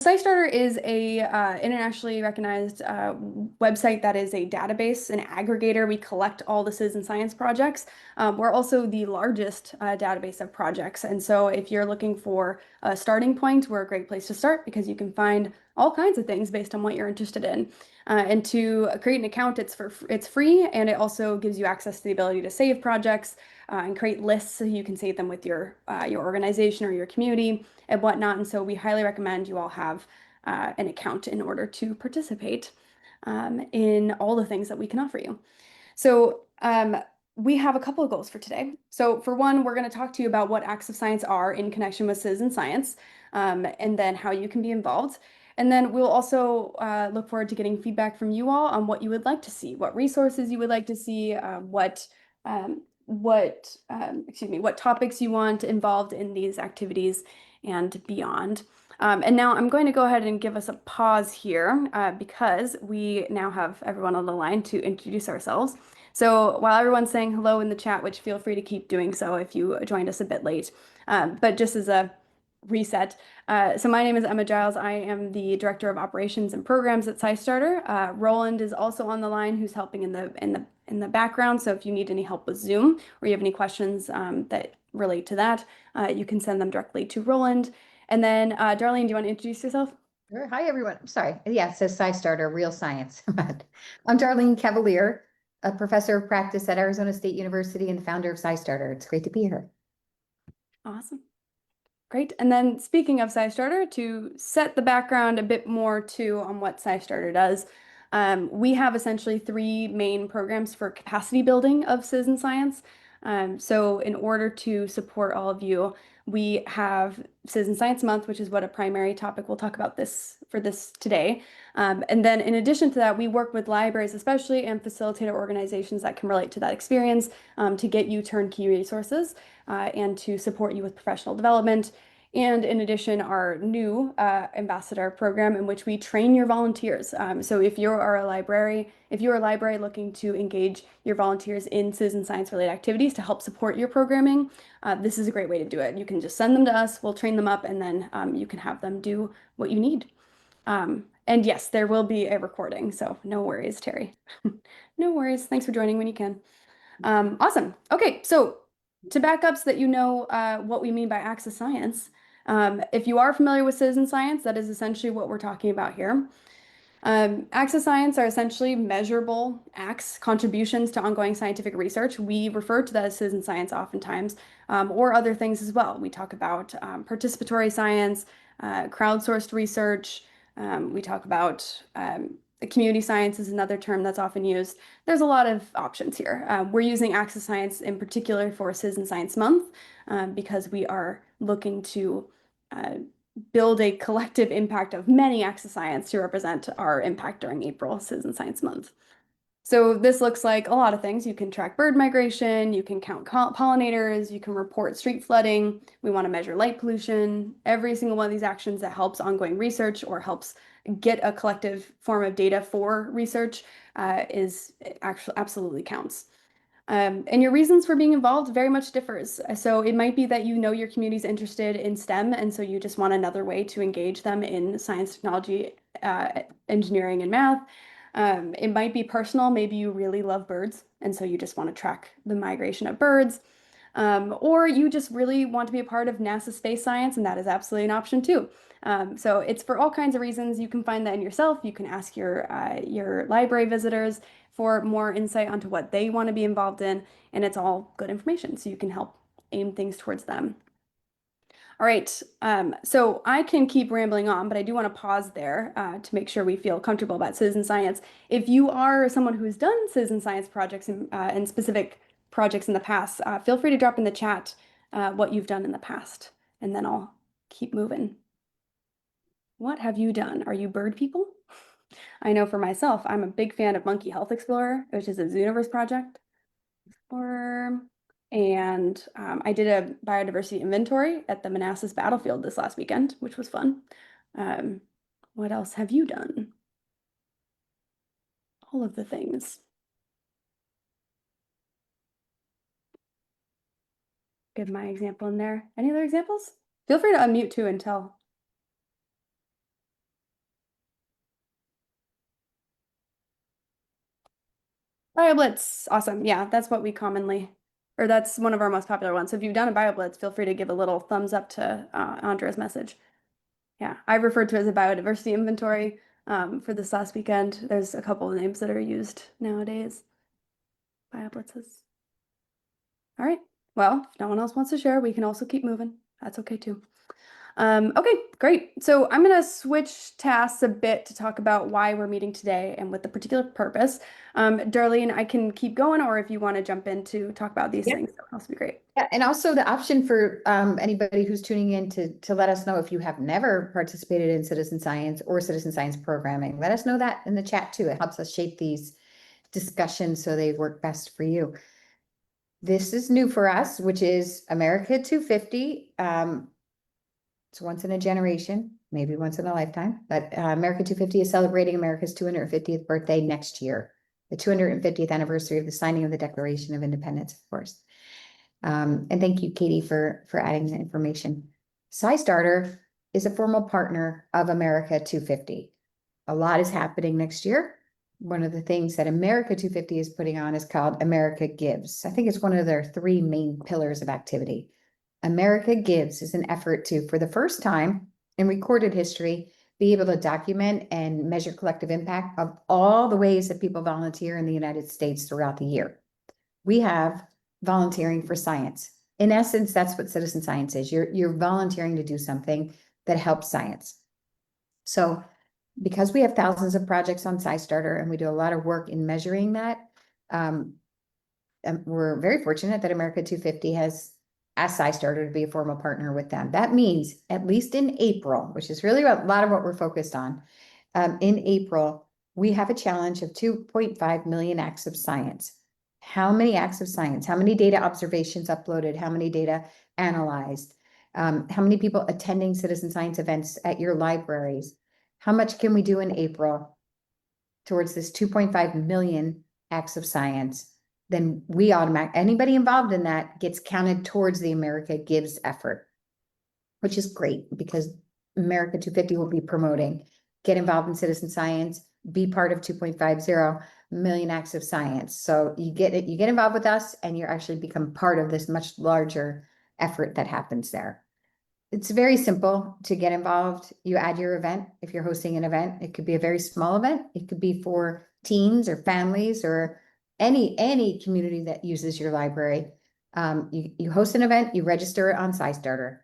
SciStarter is a internationally recognized website that is a database, an aggregator. We collect all the citizen science projects. We're also the largest database of projects. And so if you're looking for a starting point, we're a great place to start because you can find all kinds of things based on what you're interested in. And to create an account, it's free, and it also gives you access to the ability to save projects and create lists so you can save them with your organization or your community and whatnot. And so we highly recommend you all have an account in order to participate in all the things that we can offer you. So we have a couple of goals for today. So for one, we're going to talk to you about what acts of science are in connection with citizen science, and then how you can be involved. And then we'll also look forward to getting feedback from you all on what you would like to see, what resources you would like to see, what topics you want involved in these activities and beyond. And now I'm going to go ahead and give us a pause here because we now have everyone on the line to introduce ourselves. So while everyone's saying hello in the chat, which feel free to keep doing so if you joined us a bit late, but just as a reset. So my name is Emma Giles. I am the Director of Operations and Programs at SciStarter. Roland is also on the line, who's helping in the background. So if you need any help with Zoom or you have any questions that relate to that, you can send them directly to Roland. And then, Darlene, do you want to introduce yourself? Sure. Hi, everyone. I'm sorry. Yeah, it says SciStarter, real science. But I'm Darlene Cavalier, a professor of practice at Arizona State University and the founder of SciStarter. It's great to be here. Awesome. Great. And then speaking of SciStarter, to set the background a bit more too on what SciStarter does, we have essentially three main programs for capacity building of citizen science. So in order to support all of you, we have Citizen Science Month, which is what a primary topic we'll talk about this today. And then in addition to that, we work with libraries especially and facilitator organizations that can relate to that experience to get you turnkey resources and to support you with professional development. And in addition, our new ambassador program in which we train your volunteers. So if you are a library looking to engage your volunteers in citizen science related activities to help support your programming, this is a great way to do it. You can just send them to us, we'll train them up, and then you can have them do what you need. And yes, there will be a recording, so no worries, Terry. No worries. Thanks for joining when you can. Awesome. Okay, so to back up so that you know what we mean by acts of science, if you are familiar with citizen science, that is essentially what we're talking about here. Acts of science are essentially measurable acts, contributions to ongoing scientific research. We refer to that as citizen science oftentimes, or other things as well. We talk about participatory science, crowdsourced research. We talk about community science is another term that's often used. There's a lot of options here. We're using acts of science in particular for Citizen Science Month because we are looking to build a collective impact of many acts of science to represent our impact during April Citizen Science Month. So this looks like a lot of things. You can track bird migration, you can count pollinators, you can report street flooding. We want to measure light pollution. Every single one of these actions that helps ongoing research or helps get a collective form of data for research is actually absolutely counts. And your reasons for being involved very much differs. So it might be that you know your community's interested in STEM, and so you just want another way to engage them in science, technology, engineering, and math. It might be personal. Maybe you really love birds, and so you just want to track the migration of birds. Or you just really want to be a part of NASA space science, and that is absolutely an option too. So it's for all kinds of reasons. You can find that in yourself. You can ask your library visitors for more insight onto what they want to be involved in, and it's all good information, so you can help aim things towards them. All right, so I can keep rambling on, but I do want to pause there to make sure we feel comfortable about citizen science. If you are someone who's done citizen science projects and specific projects in the past, feel free to drop in the chat what you've done in the past, and then I'll keep moving. What have you done? Are you bird people? I know for myself, I'm a big fan of Monkey Health Explorer, which is a Zooniverse project. Explorer. And I did a biodiversity inventory at the Manassas battlefield this last weekend, which was fun. What else have you done? All of the things. Give my example in there. Any other examples? Feel free to unmute too and tell. BioBlitz, awesome. Yeah, that's what we commonly, or that's one of our most popular ones. So if you've done a BioBlitz, feel free to give a little thumbs up to Andrea's message. Yeah, I referred to it as a biodiversity inventory for this last weekend. There's a couple of names that are used nowadays. BioBlitzes. All right. Well, if no one else wants to share, we can also keep moving. That's okay too. Okay, great. So I'm going to switch tasks a bit to talk about why we're meeting today and with the particular purpose. Darlene, I can keep going, or if you want to jump in to talk about these things, that would also be great. Yeah, and also the option for anybody who's tuning in to let us know if you have never participated in citizen science or citizen science programming. Let us know that in the chat too. It helps us shape these discussions so they work best for you. This is new for us, which is America 250. It's once in a generation, maybe once in a lifetime, but America 250 is celebrating America's 250th birthday next year, the 250th anniversary of the signing of the Declaration of Independence, of course. And thank you, Katie, for adding the information. SciStarter is a formal partner of America 250. A lot is happening next year. One of the things that America 250 is putting on is called America Gives. I think it's one of their three main pillars of activity. America Gives is an effort to, for the first time in recorded history, be able to document and measure collective impact of all the ways that people volunteer in the United States throughout the year. We have volunteering for science. In essence, that's what citizen science is. You're volunteering to do something that helps science. So because we have thousands of projects on SciStarter and we do a lot of work in measuring that, we're very fortunate that America 250 has asked SciStarter to be a formal partner with them. That means at least in April, which is really a lot of what we're focused on, in April, we have a challenge of 2.5 million acts of science. How many acts of science? How many data observations uploaded? How many data analyzed? How many people attending citizen science events at your libraries? How much can we do in April towards this 2.5 million acts of science? Then we anybody involved in that gets counted towards the America Gives effort, which is great because America 250 will be promoting, get involved in citizen science, be part of 2.50 million acts of science. So you get involved with us and you actually become part of this much larger effort that happens there. It's very simple to get involved. You add your event. If you're hosting an event, it could be a very small event. It could be for teens or families or any community that uses your library. You host an event, you register it on SciStarter.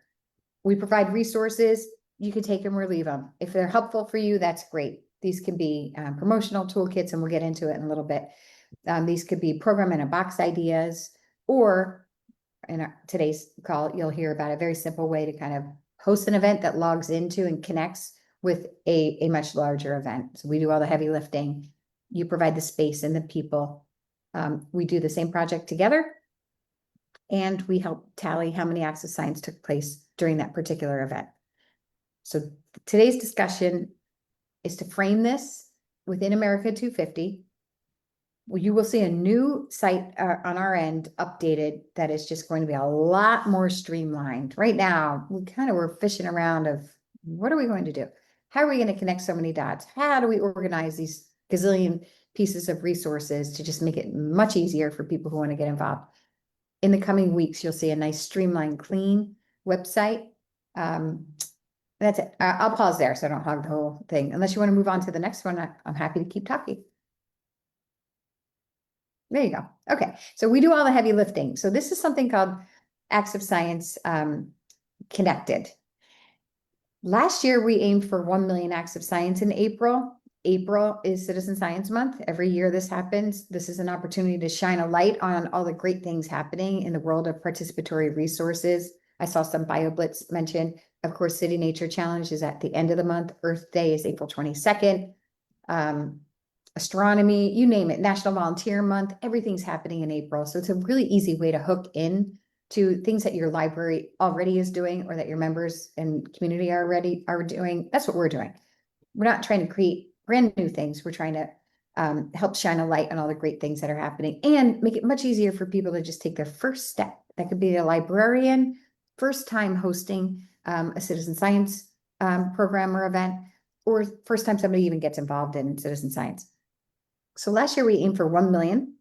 We provide resources. You can take them or leave them. If they're helpful for you, that's great. These can be promotional toolkits, and we'll get into it in a little bit. These could be program in a box ideas, or in today's call, you'll hear about a very simple way to kind of host an event that logs into and connects with a much larger event. So we do all the heavy lifting. You provide the space and the people. We do the same project together, and we help tally how many acts of science took place during that particular event. So today's discussion is to frame this within America 250. You will see a new site on our end updated that is just going to be a lot more streamlined. Right now, we're fishing around of what are we going to do? How are we going to connect so many dots? How do we organize these gazillion pieces of resources to just make it much easier for people who want to get involved? In the coming weeks, you'll see a nice streamlined, clean website. That's it. I'll pause there so I don't hog the whole thing. Unless you want to move on to the next one, I'm happy to keep talking. There you go. Okay, so we do all the heavy lifting. So this is something called Acts of Science Connected. Last year, we aimed for 1 million acts of science in April. April is Citizen Science Month. Every year this happens. This is an opportunity to shine a light on all the great things happening in the world of participatory resources. I saw some BioBlitz mentioned. Of course, City Nature Challenge is at the end of the month. Earth Day is April 22nd. Astronomy, you name it, National Volunteer Month, everything's happening in April. So it's a really easy way to hook in to things that your library already is doing or that your members and community are doing. That's what we're doing. We're not trying to create brand new things. We're trying to help shine a light on all the great things that are happening and make it much easier for people to just take their first step. That could be a librarian, first time hosting a citizen science program or event, or first time somebody even gets involved in citizen science. So last year we aimed for 1 million.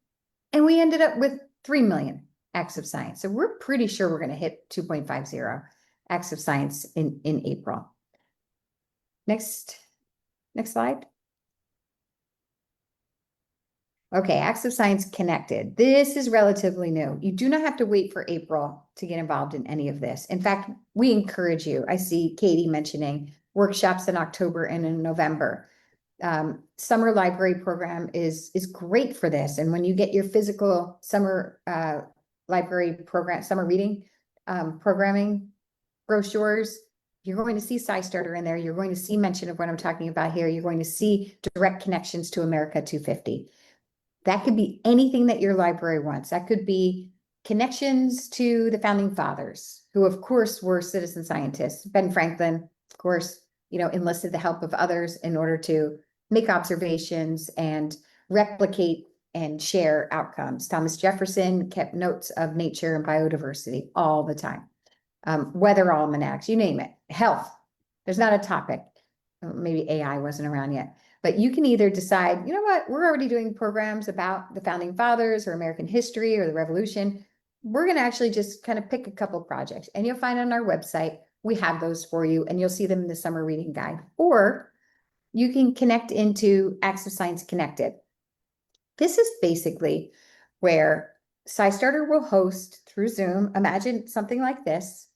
And we ended up with 3 million acts of science. So we're pretty sure we're going to hit 2.50 acts of science in April. Next slide. Okay, acts of science connected. This is relatively new. You do not have to wait for April to get involved in any of this. In fact, we encourage you. I see Katie mentioning workshops in October and in November. Summer library program is great for this. And when you get your physical summer library program, summer reading programming brochures, you're going to see SciStarter in there. You're going to see mention of what I'm talking about here. You're going to see direct connections to America 250. That could be anything that your library wants. That could be connections to the founding fathers, who of course were citizen scientists. Ben Franklin, of course, enlisted the help of others in order to make observations and replicate and share outcomes. Thomas Jefferson kept notes of nature and biodiversity all the time. Weather almanacs, you name it. Health, there's not a topic. Maybe AI wasn't around yet. But you can either decide, you know what, we're already doing programs about the founding fathers or American history or the revolution. We're going to actually just kind of pick a couple projects, and you'll find on our website, we have those for you, and you'll see them in the summer reading guide. Or you can connect into Acts of Science Connected. This is basically where SciStarter will host through Zoom. Imagine something like this,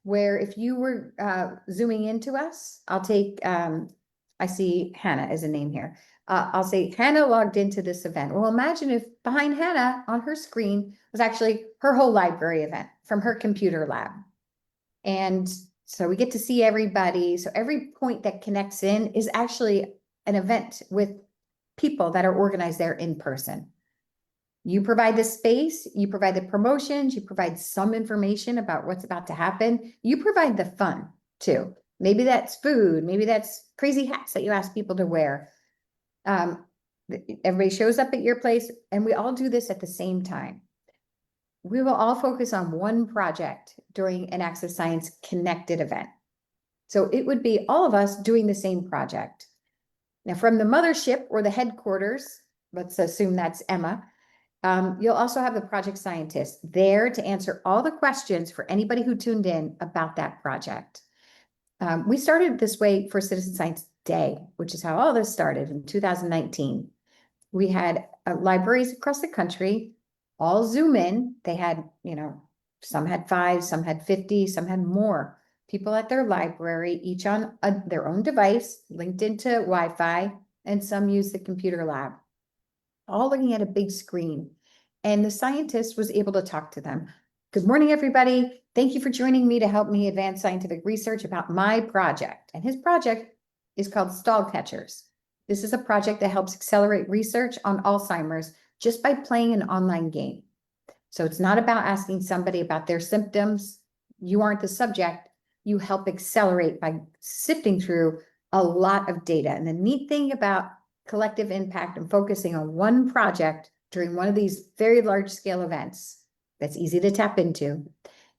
where if you were zooming into us, I'll take, I see Hannah as a name here. I'll say Hannah logged into this event. Well, imagine if behind Hannah on her screen was actually her whole library event from her computer lab. And so we get to see everybody. So every point that connects in is actually an event with people that are organized there in person. You provide the space, you provide the promotions, you provide some information about what's about to happen. You provide the fun too. Maybe that's food, maybe that's crazy hats that you ask people to wear. Everybody shows up at your place, and we all do this at the same time. We will all focus on one project during an Acts of Science Connected event. So it would be all of us doing the same project. Now, from the mothership or the headquarters, let's assume that's Emma, you'll also have the project scientist there to answer all the questions for anybody who tuned in about that project. We started this way for Citizen Science Day, which is how all this started in 2019. We had libraries across the country all Zoom in. They had, some had 5, some had 50, some had more people at their library, each on their own device, linked into Wi-Fi, and some used the computer lab, all looking at a big screen. And the scientist was able to talk to them. Good morning, everybody. Thank you for joining me to help me advance scientific research about my project. And his project is called Stall Catchers. This is a project that helps accelerate research on Alzheimer's just by playing an online game. So it's not about asking somebody about their symptoms. You aren't the subject. You help accelerate by sifting through a lot of data. And the neat thing about collective impact and focusing on one project during one of these very large scale events that's easy to tap into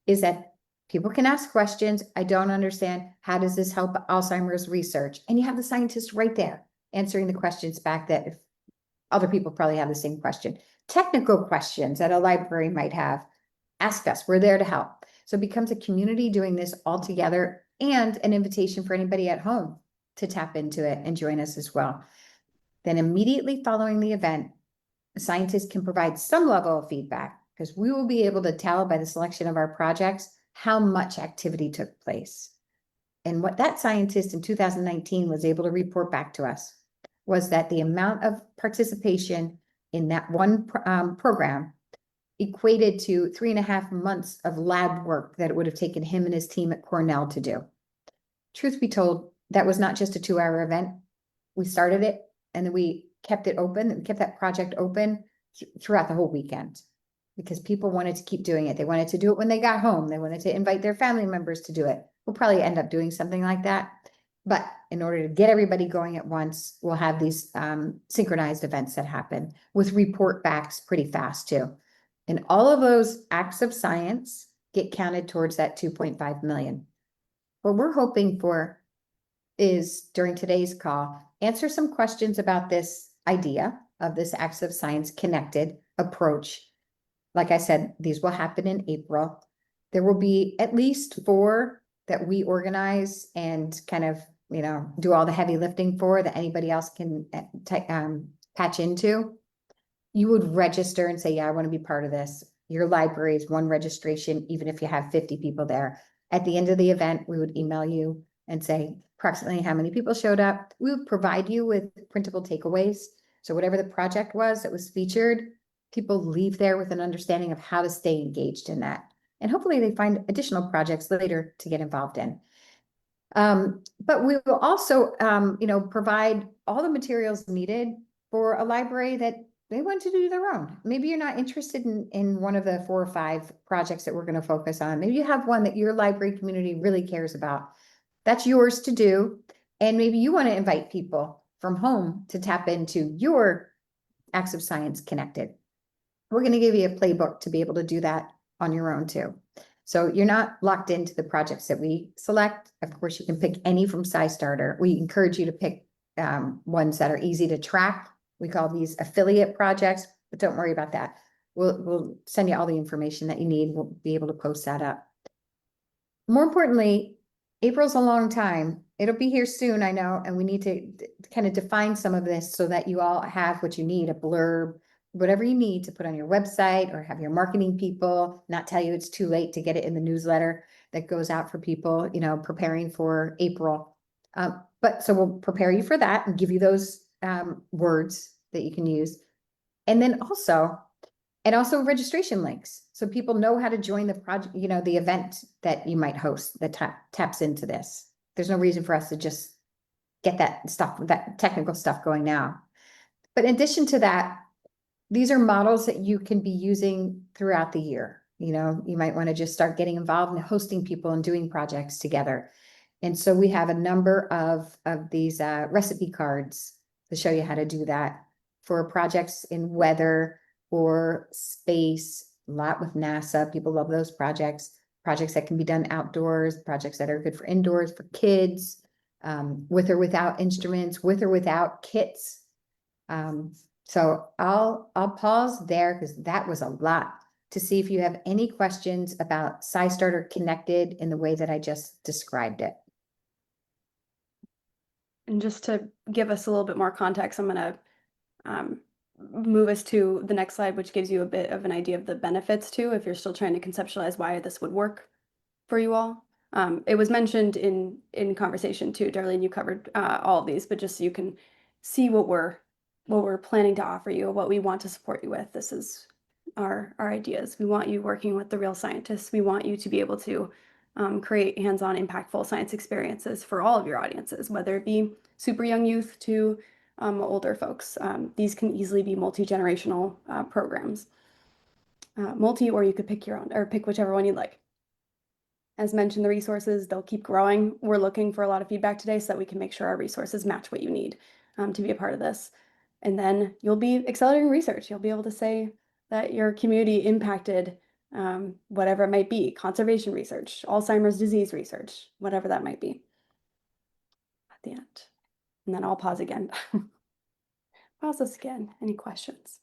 is that people can ask questions. I don't understand. How does this help Alzheimer's research? And you have the scientist right there answering the questions back that if other people probably have the same question. Technical questions that a library might have, ask us. We're there to help. So it becomes a community doing this all together, and an invitation for anybody at home to tap into it and join us as well. Then immediately following the event, a scientist can provide some level of feedback, because we will be able to tell by the selection of our projects how much activity took place. And what that scientist in 2019 was able to report back to us was that the amount of participation in that one program equated to 3.5 months of lab work that it would have taken him and his team at Cornell to do. Truth be told, that was not just a 2-hour event. We started it, and then we kept it open and kept that project open throughout the whole weekend, because people wanted to keep doing it. They wanted to do it when they got home. They wanted to invite their family members to do it. We'll probably end up doing something like that. But in order to get everybody going at once, we'll have these synchronized events that happen with report backs pretty fast too. And all of those acts of science get counted towards that 2.5 million. What we're hoping for is, during today's call, answer some questions about this idea of this Acts of Science Connected approach. Like I said, these will happen in April. There will be at least 4 that we organize and kind of, do all the heavy lifting for, that anybody else can patch into. You would register and say, yeah, I want to be part of this. Your library is 1 registration, even if you have 50 people there. At the end of the event, we would email you and say approximately how many people showed up. We would provide you with printable takeaways. So whatever the project was that was featured, people leave there with an understanding of how to stay engaged in that. And hopefully they find additional projects later to get involved in. But we will also, provide all the materials needed for a library that they want to do their own. Maybe you're not interested in one of the 4 or 5 projects that we're going to focus on. Maybe you have one that your library community really cares about. That's yours to do. And maybe you want to invite people from home to tap into your acts of science connected. We're going to give you a playbook to be able to do that on your own too. So you're not locked into the projects that we select. Of course, you can pick any from SciStarter. We encourage you to pick ones that are easy to track. We call these affiliate projects, but don't worry about that. We'll send you all the information that you need. We'll be able to post that up. More importantly, April's a long time. It'll be here soon, I know, and we need to kind of define some of this so that you all have what you need, a blurb, whatever you need to put on your website, or have your marketing people not tell you it's too late to get it in the newsletter that goes out for people, preparing for April. But so we'll prepare you for that and give you those words that you can use. And then also registration links. So people know how to join the project, the event that you might host that taps into this. There's no reason for us to just get that technical stuff going now. But in addition to that, these are models that you can be using throughout the year. You might want to just start getting involved in hosting people and doing projects together. And so we have a number of these recipe cards to show you how to do that for projects in weather or space. A lot with NASA. People love those projects that can be done outdoors, projects that are good for indoors, for kids, with or without instruments, with or without kits. So I'll pause there because that was a lot, to see if you have any questions about SciStarter connected in the way that I just described it. And just to give us a little bit more context, I'm going to move us to the next slide, which gives you a bit of an idea of the benefits too, if you're still trying to conceptualize why this would work for you all. It was mentioned in conversation too, Darlene, you covered all of these, but just so you can see what we're planning to offer you, what we want to support you with. This is our ideas. We want you working with the real scientists. We want you to be able to create hands-on, impactful science experiences for all of your audiences, whether it be super young youth to older folks. These can easily be multi-generational programs. Or you could pick your own, or pick whichever one you'd like. As mentioned, the resources, they'll keep growing. We're looking for a lot of feedback today so that we can make sure our resources match what you need to be a part of this. And then you'll be accelerating research. You'll be able to say that your community impacted whatever it might be, conservation research, Alzheimer's disease research, whatever that might be at the end. And then I'll pause again. Pause this again. Any questions?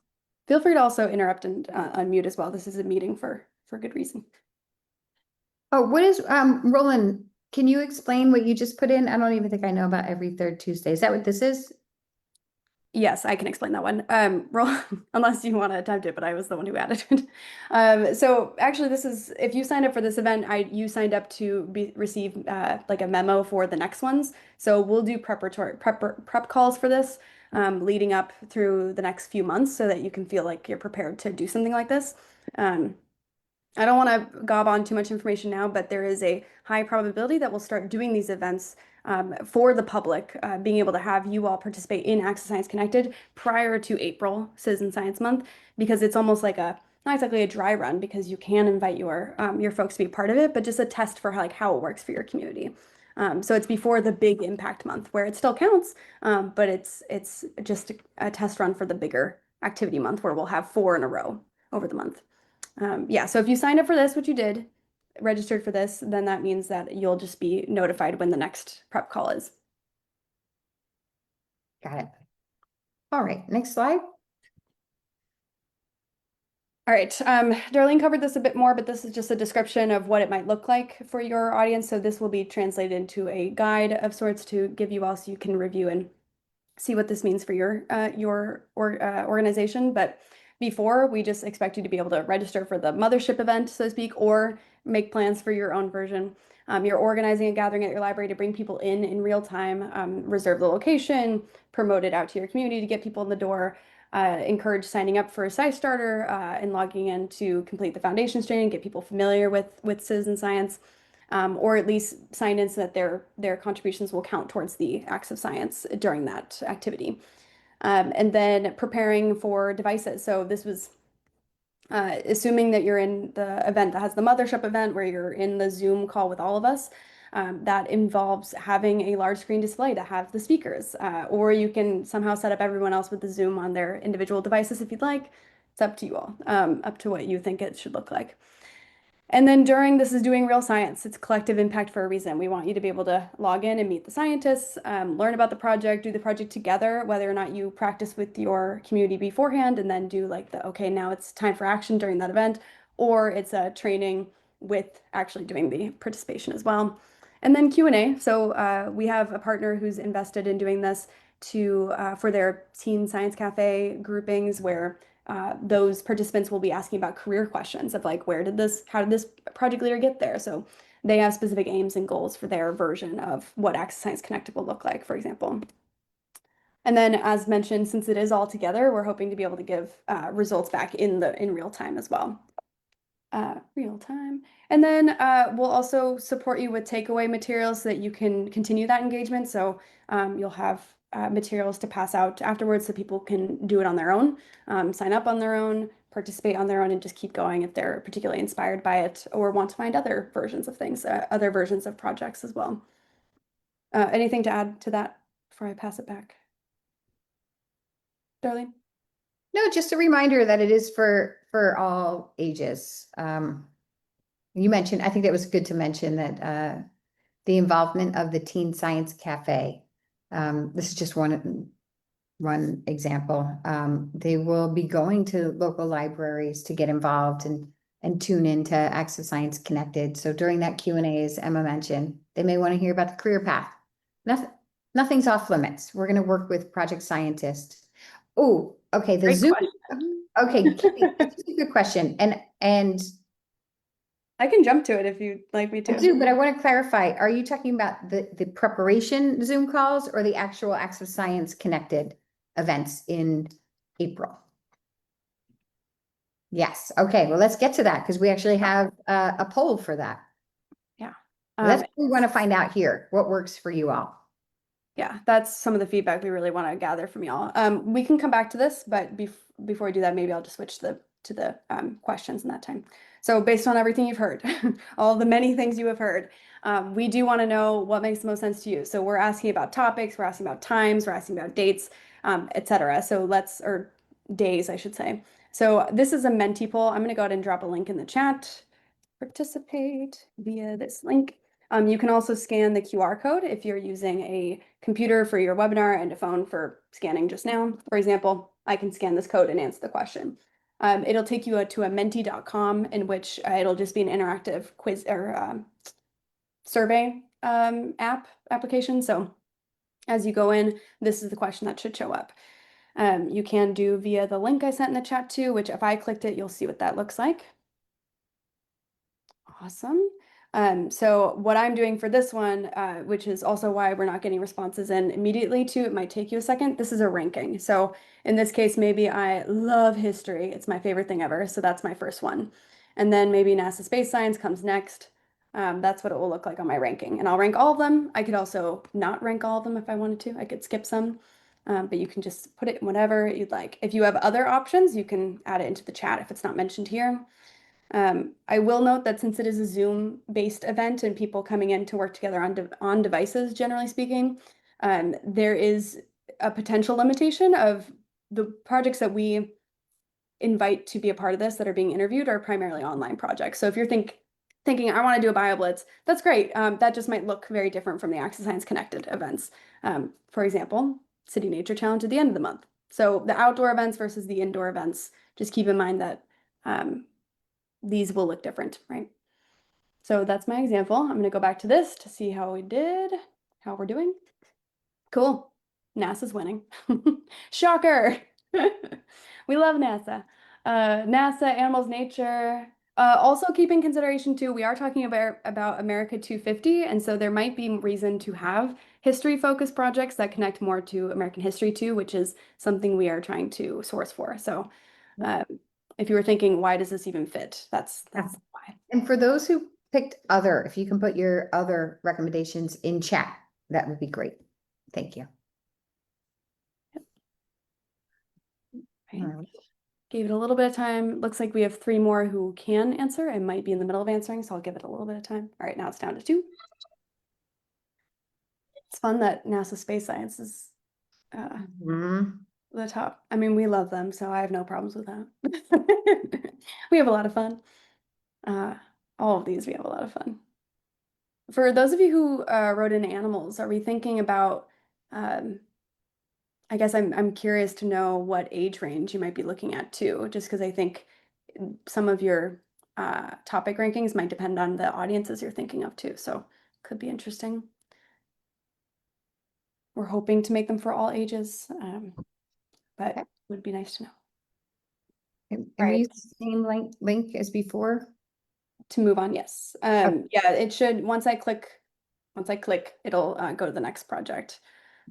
Feel free to also interrupt and unmute as well. This is a meeting for good reason. Oh, what is, Roland, can you explain what you just put in? I don't even think I know about every 3rd Tuesday. Is that what this is? Yes, I can explain that one. Unless you want to attempt it, but I was the one who added it. So actually, this is, if you signed up for this event, you signed up to receive like a memo for the next ones. So we'll do prep calls for this leading up through the next few months so that you can feel like you're prepared to do something like this. I don't want to gob on too much information now, but there is a high probability that we'll start doing these events for the public, being able to have you all participate in Access Science Connected prior to April Citizen Science Month, because it's almost like not exactly a dry run, because you can invite your folks to be part of it, but just a test for how it works for your community. So it's before the big impact month where it still counts, but it's just a test run for the bigger activity month where we'll have 4 in a row over the month. Yeah, so if you signed up for this, which you did, registered for this, then that means that you'll just be notified when the next prep call is. Got it. All right, next slide. All right. Darlene covered this a bit more, but this is just a description of what it might look like for your audience. So this will be translated into a guide of sorts to give you all so you can review and see what this means for your organization. But before, we just expect you to be able to register for the mothership event, so to speak, or make plans for your own version. You're organizing a gathering at your library to bring people in real time, reserve the location, promote it out to your community to get people in the door, encourage signing up for a SciStarter and logging in to complete the foundations training, get people familiar with citizen science, or at least sign in so that their contributions will count towards the acts of science during that activity. And then preparing for devices. So this was assuming that you're in the event that has the mothership event where you're in the Zoom call with all of us. That involves having a large screen display to have the speakers, or you can somehow set up everyone else with the Zoom on their individual devices if you'd like. It's up to you all, up to what you think it should look like. And then during this is doing real science. It's collective impact for a reason. We want you to be able to log in and meet the scientists, learn about the project, do the project together, whether or not you practice with your community beforehand and then do like the, okay, now it's time for action during that event, or it's a training with actually doing the participation as well. And then Q&A. So we have a partner who's invested in doing this to for their Teen Science Cafe groupings where those participants will be asking about career questions of like, how did this project leader get there? So they have specific aims and goals for their version of what Access Science Connected will look like, for example. And then, as mentioned, since it is all together, we're hoping to be able to give results back in real time as well. Real time. And then we'll also support you with takeaway materials so that you can continue that engagement. So you'll have materials to pass out afterwards so people can do it on their own, sign up on their own, participate on their own, and just keep going if they're particularly inspired by it or want to find other versions of things, other versions of projects as well. Anything to add to that before I pass it back? Darlene? No, just a reminder that it is for all ages. You mentioned, I think that was good to mention that the involvement of the Teen Science Cafe. This is just one example. They will be going to local libraries to get involved and tune into Acts of Science Connected. So during that Q&A, as Emma mentioned, they may want to hear about the career path. Nothing's off limits. We're going to work with project scientists. Oh, okay. The Great Zoom. question. Okay, Kitty, that's a good question. And I can jump to it if you'd like me I to. do, but I want to clarify, are you talking about the preparation Zoom calls or the actual Acts of Science Connected events in April? Yes. Okay. Well, let's get to that because we actually have a poll for that. Yeah. That's what we want to find out here. What works for you all? Yeah, that's some of the feedback we really want to gather from y'all. We can come back to this, but before we do that, maybe I'll just switch to the questions in that time. So based on everything you've heard, all the many things you have heard, we do want to know what makes the most sense to you. So we're asking about topics, we're asking about times, we're asking about dates, etc. So or days, I should say. So this is a Menti poll. I'm going to go ahead and drop a link in the chat. Participate via this link. You can also scan the QR code if you're using a computer for your webinar and a phone for scanning just now. For example, I can scan this code and answer the question. It'll take you to a menti.com in which it'll just be an interactive quiz or survey application. So as you go in, this is the question that should show up. You can do via the link I sent in the chat too, which if I clicked it, you'll see what that looks like. Awesome. So what I'm doing for this one, which is also why we're not getting responses in immediately too, it might take you a second. This is a ranking. So in this case, maybe I love history. It's my favorite thing ever. So that's my first one. And then maybe NASA space science comes next. That's what it will look like on my ranking. And I'll rank all of them. I could also not rank all of them if I wanted to. I could skip some. But you can just put it in whatever you'd like. If you have other options, you can add it into the chat if it's not mentioned here. I will note that since it is a Zoom-based event and people coming in to work together on devices, generally speaking, there is a potential limitation of the projects that we invite to be a part of this that are being interviewed are primarily online projects. So if you're thinking, I want to do a BioBlitz, that's great. That just might look very different from the Access Science Connected events. For example, City Nature Challenge at the end of the month. So the outdoor events versus the indoor events, just keep in mind that these will look different, right? So that's my example. I'm going to go back to this to see how we did, how we're doing. Cool. NASA's winning. Shocker. We love NASA. NASA, animals, nature. Also keep in consideration too, we are talking about America 250, and so there might be reason to have history-focused projects that connect more to American history too, which is something we are trying to source for. So um, if you were thinking, why does this even fit? That's why. And for those who picked other, if you can put your other recommendations in chat, that would be great. Thank you. Right. All right. Gave it a little bit of time. Looks like we have 3 more who can answer and might be in the middle of answering, so I'll give it a little bit of time. All right, now it's down to 2. It's fun that NASA Space Science is Mhm. the top. I mean, we love them, so I have no problems with that. We have a lot of fun. All of these, we have a lot of fun. For those of you who wrote in animals, are we thinking about, I guess I'm curious to know what age range you might be looking at too, just because I think some of your topic rankings might depend on the audiences you're thinking of too. So could be interesting. We're hoping to make them for all ages, but Okay. it would be nice to know. And we Right. use the same link as before. To move on, yes. Okay. Yeah, it should, once I click, it'll go to the next project.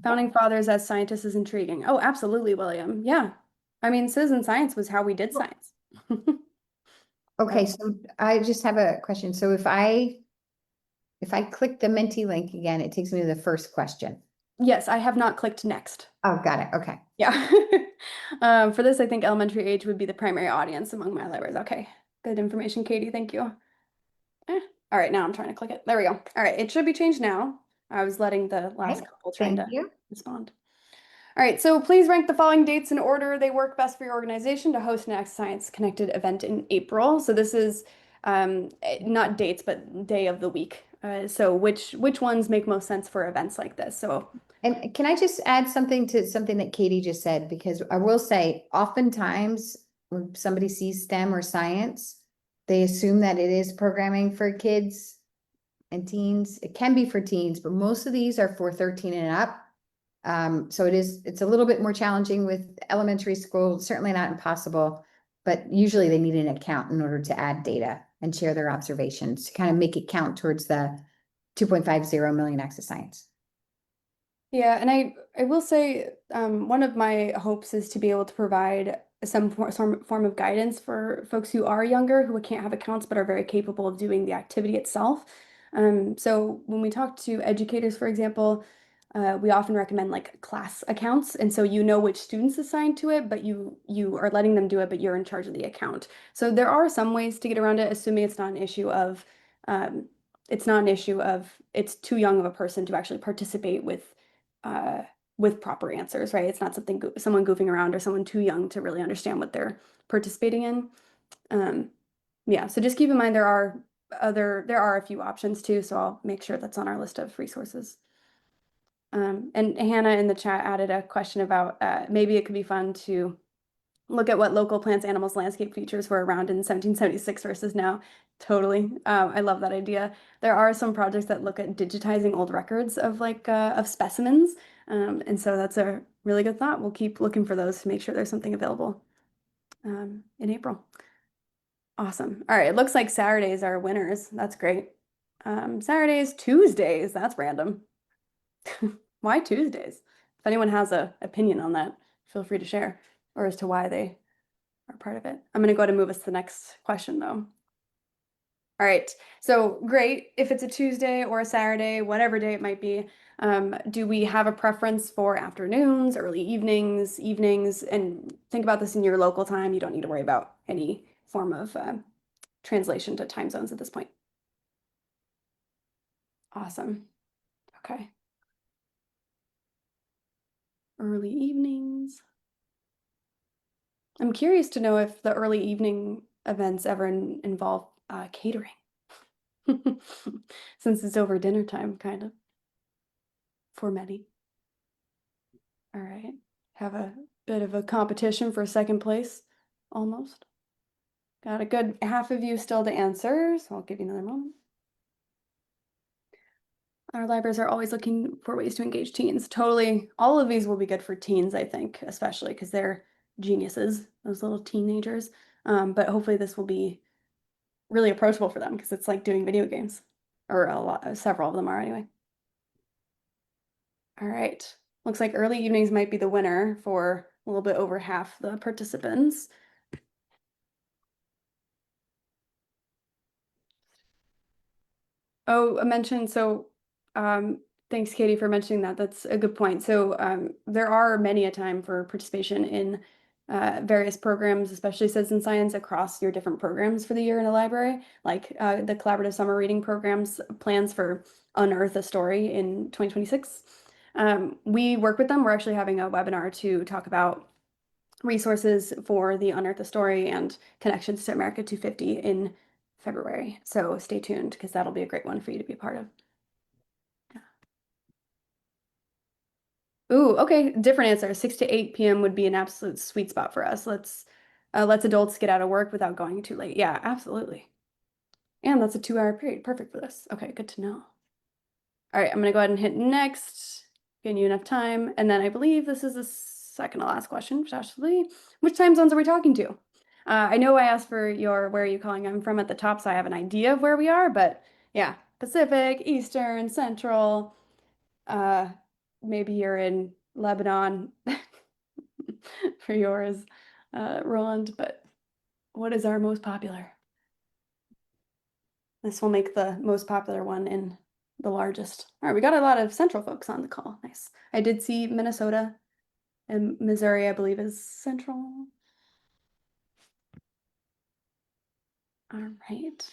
Founding fathers as scientists is intriguing. Oh, absolutely, William. Yeah. I mean, citizen science was how we did science. Okay, so I just have a question. So if I click the Menti link again, it takes me to the first question. Yes, I have not clicked next. Oh, got it. Okay. Yeah. For this, I think elementary age would be the primary audience among my libraries. Okay. Good information, Katie. Thank you. All right, now I'm trying to click it. There we go. All right, it should be changed now. I was letting the last Okay. couple trying Thank to you. respond. All right, so please rank the following dates in order they work best for your organization to host an Next Science Connected event in April. So this is not dates, but day of the week. So which ones make most sense for events like this? So And can I just add something to something that Katie just said? Because I will say, oftentimes when somebody sees STEM or science, they assume that it is programming for kids and teens. It can be for teens, but most of these are for 13 and up. So it's a little bit more challenging with elementary school, certainly not impossible, but usually they need an account in order to add data and share their observations to kind of make it count towards the 2.50 million acts of science. yeah, and I will say one of my hopes is to be able to provide some form of guidance for folks who are younger who can't have accounts but are very capable of doing the activity itself. So when we talk to educators, for example, we often recommend like class accounts, and so you know which students assigned to it, but you are letting them do it, but you're in charge of the account. So there are some ways to get around it, assuming it's not an issue of it's too young of a person to actually participate uh, with proper answers, right? It's not something someone goofing around or someone too young to really understand what they're participating in. Um, yeah, so just keep in mind there are a few options too, so I'll make sure that's on our list of resources. And Hannah in the chat added a question about maybe it could be fun to look at what local plants, animals, landscape features were around in 1776 versus now. Totally. I love that idea. There are some projects that look at digitizing old records of of specimens. And so that's a really good thought. We'll keep looking for those to make sure there's something available in April. Awesome. All right. It looks like Saturdays are winners. That's great. Saturdays, Tuesdays. That's random. Why Tuesdays? If anyone has an opinion on that, feel free to share or as to why they are part of it. I'm going to go ahead and move us to the next question though. All right, so great. If it's a Tuesday or a Saturday, whatever day it might be, do we have a preference for afternoons, early evenings? And think about this in your local time. You don't need to worry about any form of translation to time zones at this point. Awesome. Okay. Early evenings. I'm curious to know if the early evening events ever involve catering, since it's over dinner time, kind of, for many. All right. Have a bit of a competition for second place, almost. Got a good half of you still to answer, so I'll give you another moment. Our libraries are always looking for ways to engage teens. Totally. All of these will be good for teens, I think, especially because they're geniuses, those little teenagers. But hopefully this will be really approachable for them because it's like doing video games, or a lot, several of them are anyway. All right. Looks like early evenings might be the winner for a little bit over half the participants. Oh, I mentioned, so thanks, Katie, for mentioning that. That's a good point. So there are many a time for participation in various programs, especially citizen science across your different programs for the year in a library, like the collaborative summer reading programs plans for Unearth a Story in 2026. We work with them. We're actually having a webinar to talk about resources for the Unearth a Story and connections to America 250 in February. So stay tuned because that'll be a great one for you to be a part of. Ooh, okay, different answer. 6 to 8 p.m. would be an absolute sweet spot for us. Let's adults get out of work without going too late. Yeah, absolutely. And that's a 2-hour period. Perfect for this. Okay, good to know. All right, I'm gonna go ahead and hit next, giving you enough time. And then I believe this is the second to last question, actually. Which time zones are we talking to? I know I asked for your where are you calling I'm from at the top, so I have an idea of where we are, but yeah, Pacific, Eastern, Central, uh, maybe you're in Lebanon for yours, Roland, but what is our most popular? This will make the most popular one in the largest. All right, we got a lot of central folks on the call. Nice. I did see Minnesota and Missouri, I believe, is central. All right.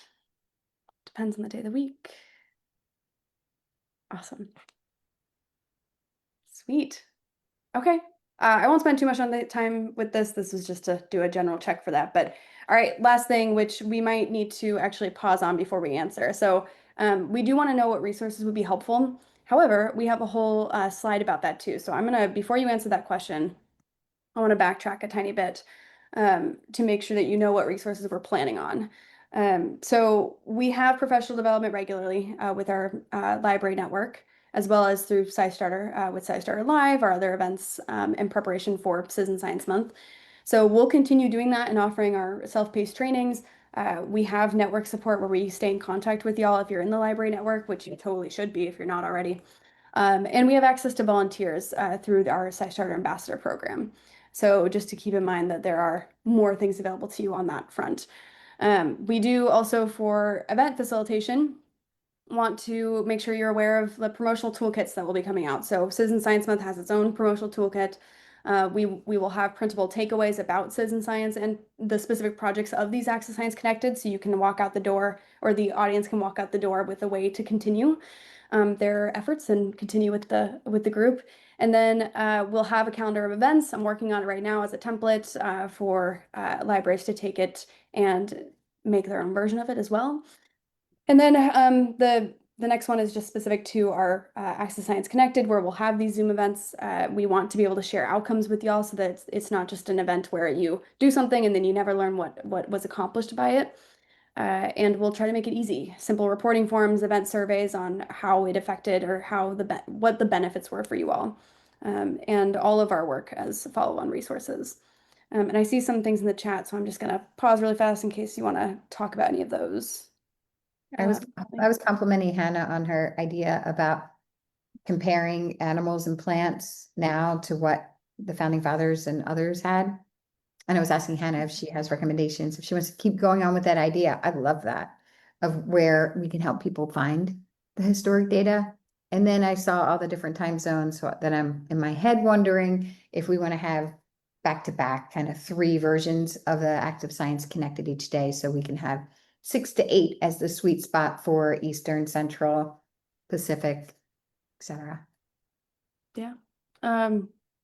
Depends on the day of the week. Awesome. Sweet. Okay. I won't spend too much on the time with this. This is just to do a general check for that. But all right, last thing, which we might need to actually pause on before we answer. So we do want to know what resources would be helpful. However, we have a whole slide about that too. So I'm gonna, before you answer that question, I want to backtrack a tiny bit to make sure that you know what resources we're planning on. So we have professional development regularly with our library network, as well as through SciStarter with SciStarter Live, our other events in preparation for Citizen Science Month. So we'll continue doing that and offering our self-paced trainings. We have network support where we stay in contact with y'all if you're in the library network, which you totally should be if you're not already. And we have access to volunteers through our SciStarter Ambassador program. So just to keep in mind that there are more things available to you on that front. We do also for event facilitation want to make sure you're aware of the promotional toolkits that will be coming out. So Citizen Science Month has its own promotional toolkit. We will have printable takeaways about citizen science and the specific projects of these Access Science Connected, so you can walk out the door, or the audience can walk out the door with a way to continue their efforts and continue with the group. And then we'll have a calendar of events. I'm working on it right now as a template for libraries to take it and make their own version of it as well. And then the next one is just specific to our Access Science Connected, where we'll have these Zoom events. We want to be able to share outcomes with y'all so that it's not just an event where you do something and then you never learn what was accomplished by it. And we'll try to make it easy. Simple reporting forms, event surveys on how it affected or what the benefits were for you all. And all of our work as follow-on resources. And I see some things in the chat, so I'm just gonna pause really fast in case you want to talk about any of those. I was I was complimenting Hannah on her idea about comparing animals and plants now to what the founding fathers and others had. And I was asking Hannah if she has recommendations, if she wants to keep going on with that idea. I love that, of where we can help people find the historic data. And then I saw all the different time zones, so that I'm in my head wondering if we want to have back to back kind of 3 versions of the active science connected each day, so we can have 6 to 8 as the sweet spot for Eastern, Central, Pacific, etc. Yeah.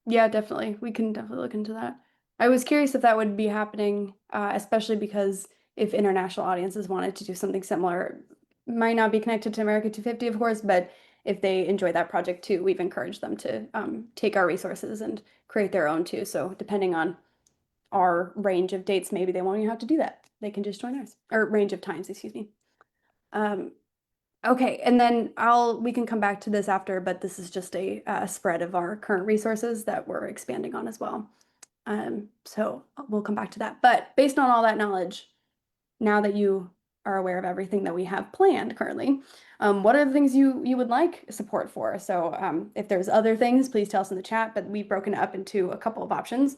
Yeah, definitely. We can definitely look into that. I was curious if that would be happening, especially because if international audiences wanted to do something similar, might not be connected to America 250, of course, but if they enjoy that project too, we've encouraged them to take our resources and create their own too. So depending on our range of dates, maybe they won't even have to do that. they can just join ours, or range of times, excuse me. Okay, and then we can come back to this after, but this is just a spread of our current resources that we're expanding on as well. So we'll come back to that. But based on all that knowledge, now that you are aware of everything that we have planned currently, what are the things you would like support for? So if there's other things, please tell us in the chat, but we've broken it up into a couple of options.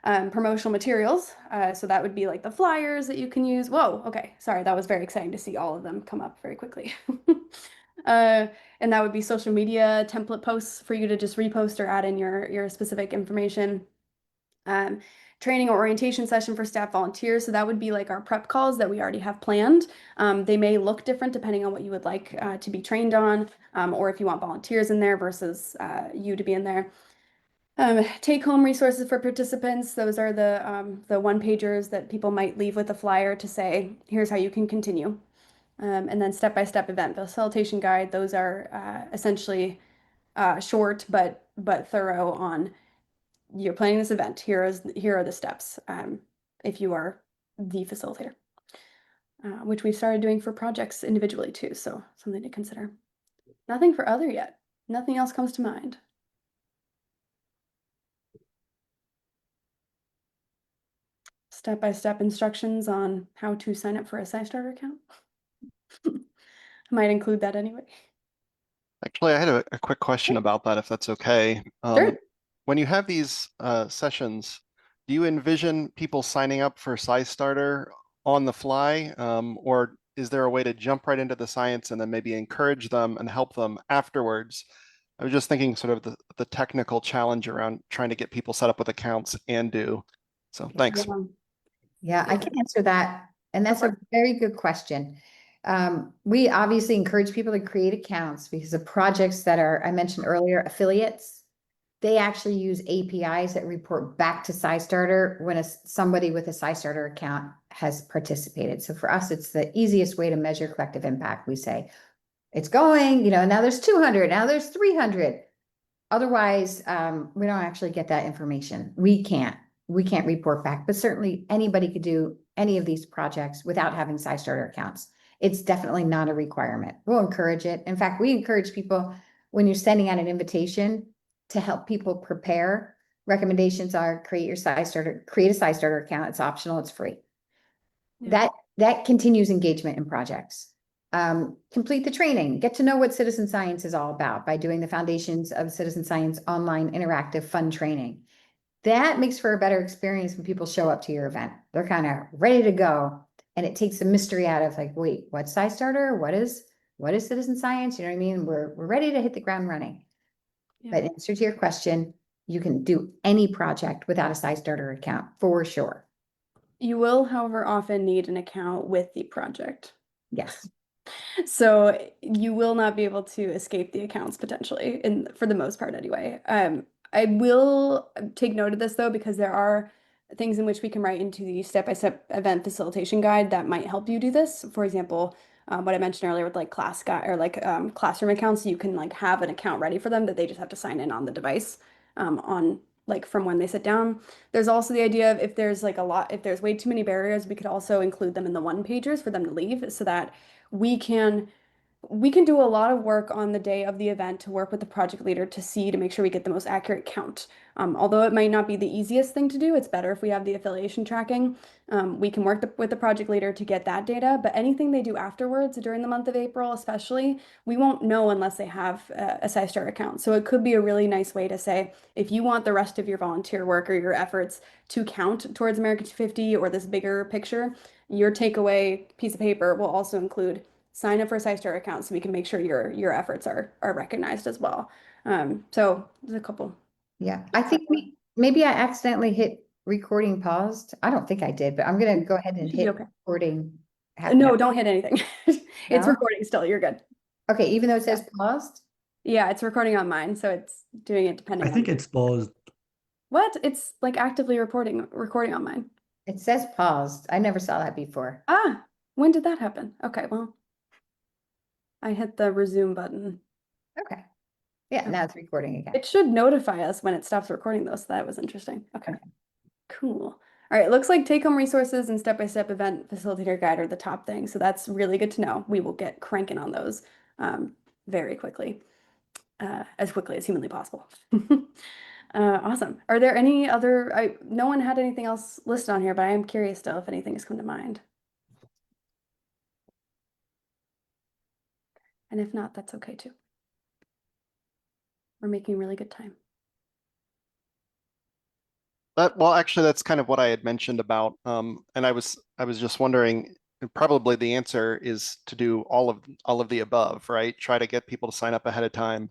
Promotional materials, so that would be like the flyers that you can use. Whoa, okay, sorry, that was very exciting to see all of them come up very quickly. And that would be social media template posts for you to just repost or add in your specific information. Training or orientation session for staff volunteers. So that would be like our prep calls that we already have planned. They may look different depending on what you would like to be trained on, or if you want volunteers in there versus you to be in there. Take-home resources for participants. Those are the one-pagers that people might leave with a flyer to say, here's how you can continue. And then step-by-step event facilitation guide. Those are essentially short but thorough on you're planning this event. Here are the steps if you are the facilitator, which we've started doing for projects individually too. So something to consider. Nothing for other yet. Nothing else comes to mind. Step-by-step instructions on how to sign up for a SciStarter account. I might include that anyway. Actually, I had a quick question about that, if that's okay. Sure. When you have these sessions, do you envision people signing up for SciStarter on the fly, or is there a way to jump right into the science and then maybe encourage them and help them afterwards? I was just thinking sort of the technical challenge around trying to get people set up with accounts and do. So thanks. Yeah, I can answer that. And that's a very good question. We obviously encourage people to create accounts because the projects that I mentioned earlier, affiliates, they actually use APIs that report back to SciStarter when somebody with a SciStarter account has participated. So for us, it's the easiest way to measure collective impact. We say it's going, now there's 200, now there's 300. Otherwise, we don't actually get that information. We can't report back, but certainly anybody could do any of these projects without having SciStarter accounts. It's definitely not a requirement. We'll encourage it. In fact, we encourage people when you're sending out an invitation to help people prepare. Recommendations are create a SciStarter account. It's optional, it's free. Yeah. That continues engagement in projects. Complete the training, get to know what citizen science is all about by doing the Foundations of Citizen Science online interactive fun training. That makes for a better experience when people show up to your event. They're kind of ready to go. And it takes the mystery out of like, wait, what's SciStarter? What is citizen science? You know what I mean? We're ready to hit the ground running. Yeah. But in answer to your question, you can do any project without a SciStarter account for sure. You will, however, often need an account with the project. Yes. So you will not be able to escape the accounts potentially, for the most part anyway. I will take note of this though, because there are things in which we can write into the step-by-step event facilitation guide that might help you do this. For example, what I mentioned earlier with like class guide or like classroom accounts, you can like have an account ready for them that they just have to sign in on the device on like from when they sit down. There's also the idea of if there's way too many barriers, we could also include them in the one-pagers for them to leave so that we can do a lot of work on the day of the event to work with the project leader to make sure we get the most accurate count. Although it might not be the easiest thing to do, it's better if we have the affiliation tracking. We can work with the project leader to get that data, but anything they do afterwards during the month of April, especially, we won't know unless they have a SciStarter account. So it could be a really nice way to say, if you want the rest of your volunteer work or your efforts to count towards America 250 or this bigger picture, your takeaway piece of paper will also include sign up for a SciStarter account so we can make sure your efforts are recognized as well. So there's a couple. Yeah, I think maybe I accidentally hit recording paused. I don't think I did, but I'm gonna go ahead and hit recording. No, don't hit anything. It's No? recording still. You're good. Okay, even though it says paused? Yeah, it's recording on mine, so it's doing it depending I think on it's paused. what? It's like actively recording on mine. It says paused. I never saw that before. Ah, when did that happen? Okay, well, I hit the resume button. Okay. Yeah, now it's recording again. It should notify us when it stops recording though, so that was interesting. Okay. Cool. All right, it looks like take-home resources and step-by-step event facilitator guide are the top thing. So that's really good to know. We will get cranking on those very quickly, as quickly as humanly possible. Awesome. Are there any other, no one had anything else listed on here, but I am curious still if anything has come to mind. And if not, that's okay too. We're making really good time. Well, actually, that's kind of what I had mentioned about, and I was just wondering, probably the answer is to do all of the above, right? Try to get people to sign up ahead of time,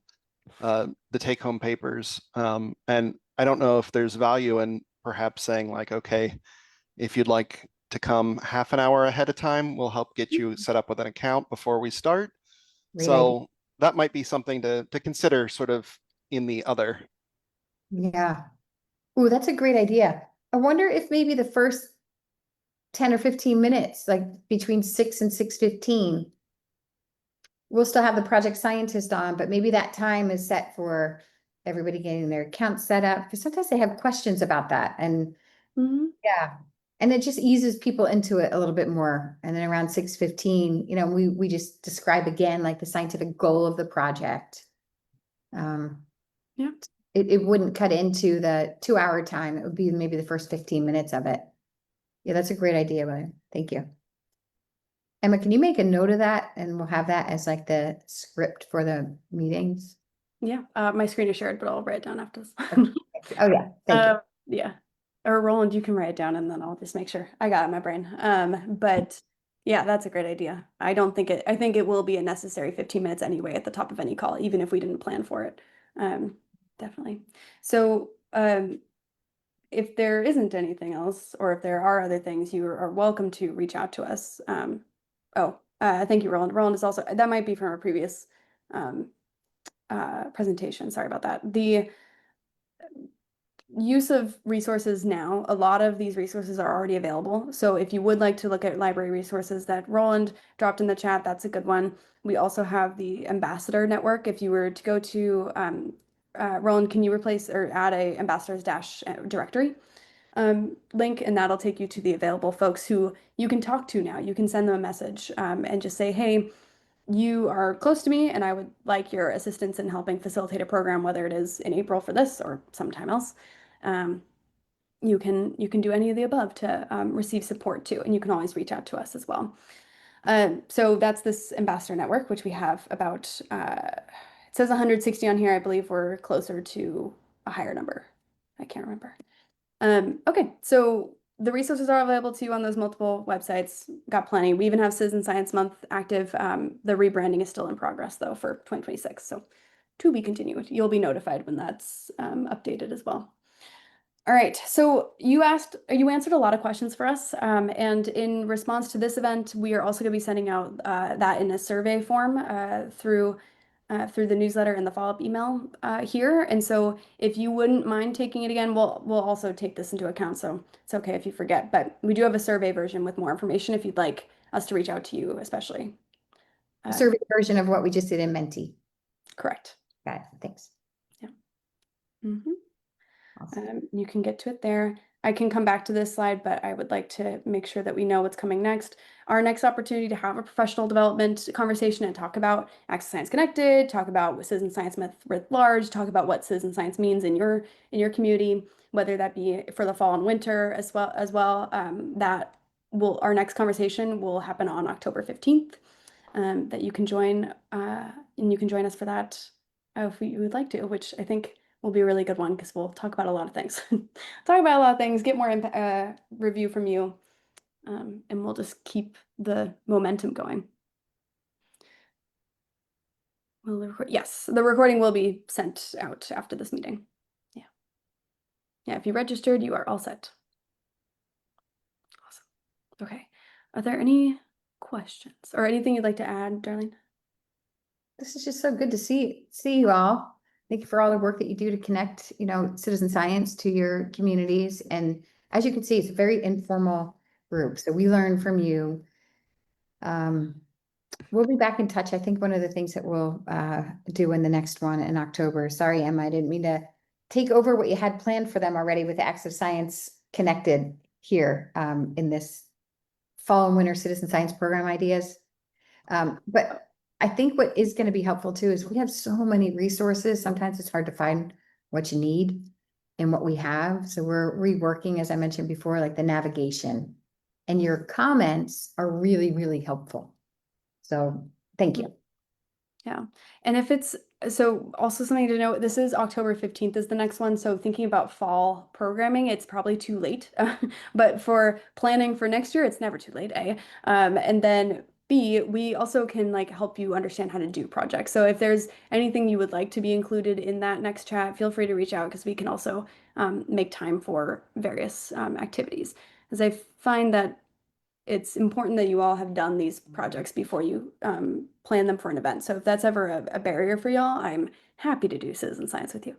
the take-home papers, and I don't know if there's value in perhaps saying like, okay, if you'd like to come half an hour ahead of time, we'll help get you set up with an account before we start. Great idea. So that might be something to consider, sort of in the other. Yeah. Oh, that's a great idea. I wonder if maybe the first 10 or 15 minutes, like between 6 and 6:15, we'll still have the project scientist on, but maybe that time is set for everybody getting their account set up. Because sometimes they have questions about that. And yeah, and it just eases people into it a little bit more. And then around 6:15, we just describe again like the scientific goal of the project. Yeah. It wouldn't cut into the 2-hour time. It would be maybe the first 15 minutes of it. Yeah, that's a great idea, Brian. Thank you. Emma, can you make a note of that and we'll have that as like the script for the meetings? Yeah. My screen is shared, but I'll write it down after this. Oh yeah, thank you. Yeah. Or Roland, you can write it down and then I'll just make sure I got it in my brain. But yeah, that's a great idea. I think it will be a necessary 15 minutes anyway at the top of any call, even if we didn't plan for it. Definitely. So, if there isn't anything else, or if there are other things, you are welcome to reach out to us. Thank you, Roland. Roland is also, that might be from a previous presentation. Sorry about that. The use of resources now, a lot of these resources are already available. So if you would like to look at library resources that Roland dropped in the chat, that's a good one. We also have the ambassador network. If you were to go to, Roland, can you replace or add a ambassadors dash directory link, and that'll take you to the available folks who you can talk to now. You can send them a message and just say, hey, you are close to me and I would like your assistance in helping facilitate a program, whether it is in April for this or sometime else. You can do any of the above to receive support too, and you can always reach out to us as well. So that's this ambassador network, which we have about, it says 160 on here. I believe we're closer to a higher number. I can't remember. Okay, so the resources are available to you on those multiple websites. Got plenty. We even have Citizen Science Month active. The rebranding is still in progress though for 2026. So to be continued. You'll be notified when that's updated as well. All right, so you answered a lot of questions for us, and in response to this event, we are also going to be sending out that in a survey form through the newsletter and the follow-up email here. And so if you wouldn't mind taking it again, we'll also take this into account, so it's okay if you forget. But we do have a survey version with more information if you'd like us to reach out to you, especially. Survey version of what we just did in Menti. Correct. Got it. Thanks. Yeah. Mm-hmm. Awesome. You can get to it there. I can come back to this slide, but I would like to make sure that we know what's coming next. Our next opportunity to have a professional development conversation and talk about Access Science Connected, talk about citizen science myth writ large, talk about what citizen science means in your community, whether that be for the fall and winter as well. Our next conversation will happen on October 15th. That you can join and you can join us for that if you would like to, which I think will be a really good one because we'll talk about a lot of things. Talk about a lot of things, get more review from you, and we'll just keep the momentum going. Yes, the recording will be sent out after this meeting. Yeah. Yeah, if you registered, you are all set. Awesome. Okay. Are there any questions or anything you'd like to add, Darlene? This is just so good to see you all. Thank you for all the work that you do to connect, citizen science to your communities. And as you can see, it's a very informal group. So we learn from you. We'll be back in touch. I think one of the things that we'll do in the next one in October. Sorry, Emma, I didn't mean to take over what you had planned for them already with the Access Science Connected here in this fall and winter citizen science program ideas. But I think what is going to be helpful too is we have so many resources. Sometimes it's hard to find what you need and what we have. So we're reworking, as I mentioned before, like the navigation. And your comments are really, really helpful. So thank you. Yeah. And if it's so also something to note, this is October 15th is the next one. So thinking about fall programming, it's probably too late. But for planning for next year, it's never too late, A. And then B, we also can like help you understand how to do projects. So if there's anything you would like to be included in that next chat, feel free to reach out because we can also make time for various activities. As I find that it's important that you all have done these projects before you plan them for an event. So if that's ever a barrier for y'all, I'm happy to do citizen science with you.